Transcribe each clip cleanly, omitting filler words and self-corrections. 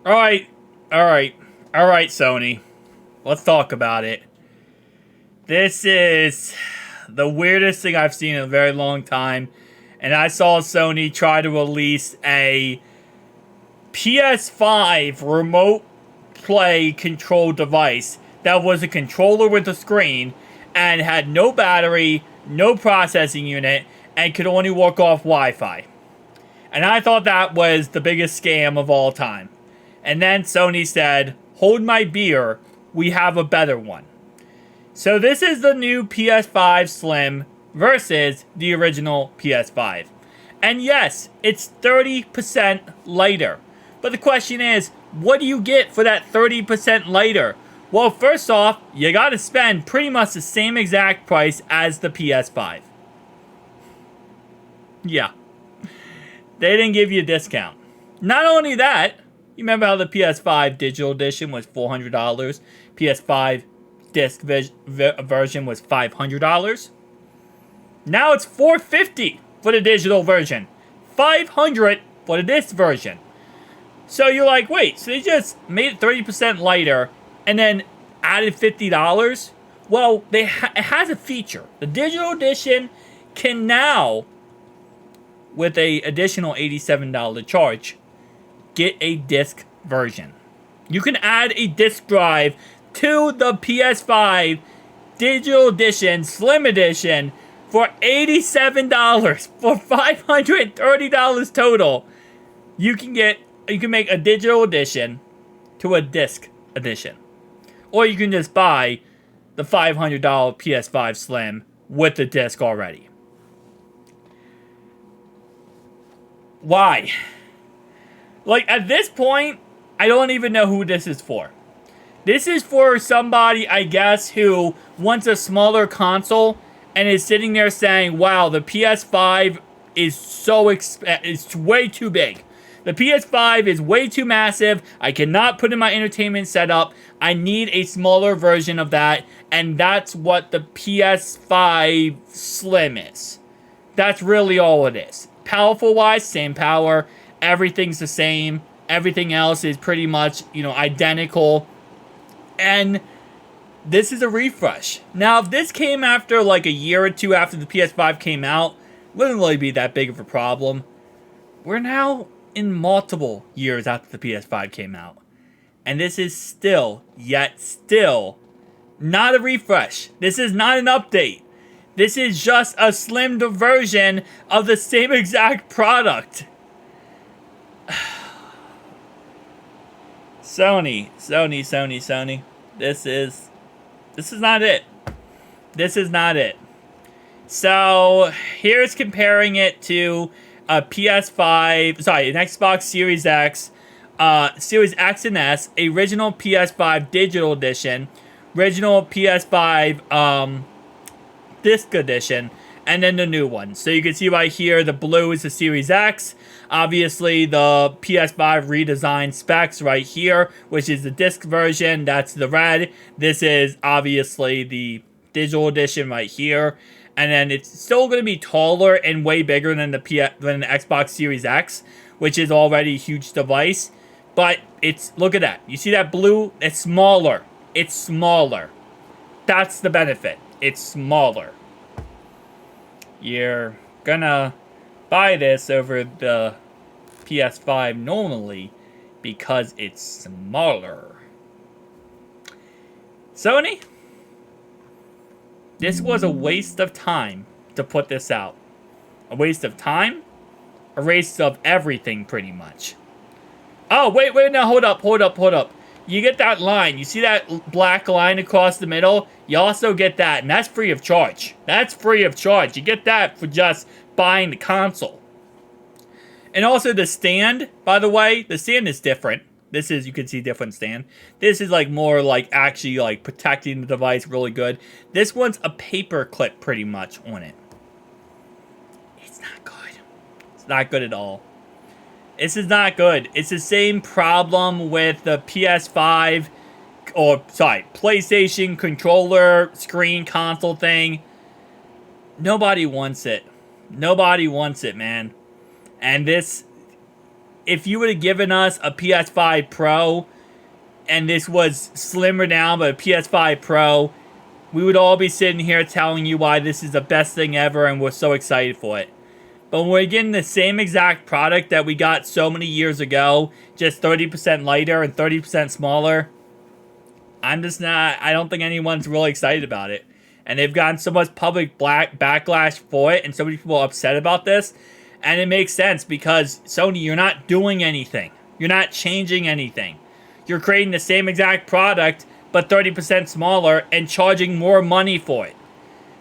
Alright, alright, alright, Sony. Let's talk about it. This is the weirdest thing I've seen in a very long time. And I saw Sony try to release a PS5 remote play control device that was a controller with a screen and had no battery, no processing unit, and could only work off Wi-Fi. And I thought that was the biggest scam of all time. And then Sony said, hold my beer, we have a better one. So this is the new PS5 Slim versus the original PS5. And yes, it's 30% lighter. But the question is, what do you get for that 30% lighter? Well, first off, you gotta spend pretty much the same exact price as the PS5. Yeah. They didn't give you a discount. Not only that, you remember how the PS5 digital edition was $400? PS5 disc version was $500? Now it's $450 for the digital version. $500 for the disc version. So you're like, wait, so they just made it 30% lighter and then added $50? Well, it has a feature. The digital edition can now, with a additional $87 charge, get a disc version. You can add a disc drive to the PS5 digital edition, slim edition, for $87, for $530 total. You can make a digital edition to a disc edition. Or you can just buy the $500 PS5 Slim with the disc already. Why? Like, at this point, I don't even know who this is for. This is for somebody, I guess, who wants a smaller console and is sitting there saying, wow, the PS5 is it's way too big. The PS5 is way too massive. I cannot put in my entertainment setup. I need a smaller version of that. And that's what the PS5 Slim is. That's really all it is. Powerful wise, same power. Everything's the same. Everything else is pretty much, identical. And this is a refresh. Now, if this came after like a year or two after the PS5 came out, it wouldn't really be that big of a problem. We're now in multiple years after the PS5 came out. And this is still not a refresh. This is not an update. This is just a slimmed version of the same exact product. Sony. This is not it. This is not it. So, here's comparing it to a PS5, an Xbox Series X, Series X and S, original PS5 digital edition, original PS5 disc edition, and then the new one. So you can see right here, the blue is the Series X. Obviously, the PS5 redesigned specs right here, which is the disc version. That's the red. This is obviously the digital edition right here. And then it's still going to be taller and way bigger than the Xbox Series X, which is already a huge device. But look at that. You see that blue? It's smaller. It's smaller. That's the benefit. It's smaller. You're gonna buy this over the PS5 normally because it's smaller. Sony, this was a waste of time to put this out. A waste of time? A waste of everything, pretty much. Oh, wait, no, hold up. You get that line. You see that black line across the middle? You also get that, and that's free of charge. That's free of charge. You get that for just buying the console. And also the stand, by the way, the stand is different. This is, you can see different stand. This is like more like actually like protecting the device really good. This one's a paper clip pretty much on it. It's not good. It's not good at all. This is not good. It's the same problem with the PS5, PlayStation controller, screen, console thing. Nobody wants it. Nobody wants it, man. And this if you would have given us a PS5 Pro and this was slimmer down, but a PS5 Pro, we would all be sitting here telling you why this is the best thing ever and we're so excited for it. But when we're getting the same exact product that we got so many years ago, just 30% lighter and 30% smaller, I'm just not, I don't think anyone's really excited about it. And they've gotten so much public backlash for it and so many people are upset about this. And it makes sense because Sony, you're not doing anything. You're not changing anything. You're creating the same exact product, but 30% smaller and charging more money for it.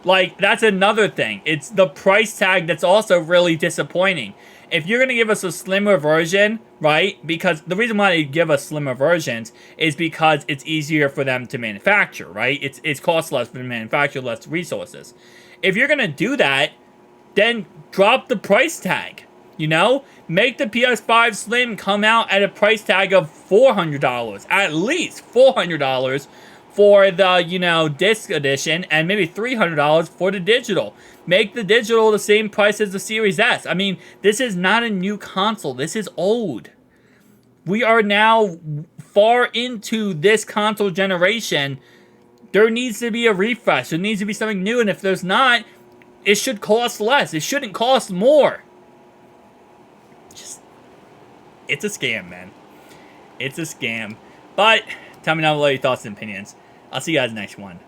Like, that's another thing. It's the price tag that's also really disappointing. If you're going to give us a slimmer version, right? Because the reason why they give us slimmer versions is because it's easier for them to manufacture, right? It's cost less for them to manufacture, less resources. If you're going to do that, then drop the price tag, you know? Make the PS5 Slim come out at a price tag of $400, at least $400 for the, you know, disc edition, and maybe $300 for the digital. Make the digital the same price as the Series S. I mean, this is not a new console. This is old. We are now far into this console generation. There needs to be a refresh. There needs to be something new, and if there's not, it should cost less. It shouldn't cost more. Just, it's a scam, man. It's a scam. But tell me down below your thoughts and opinions. I'll see you guys next one.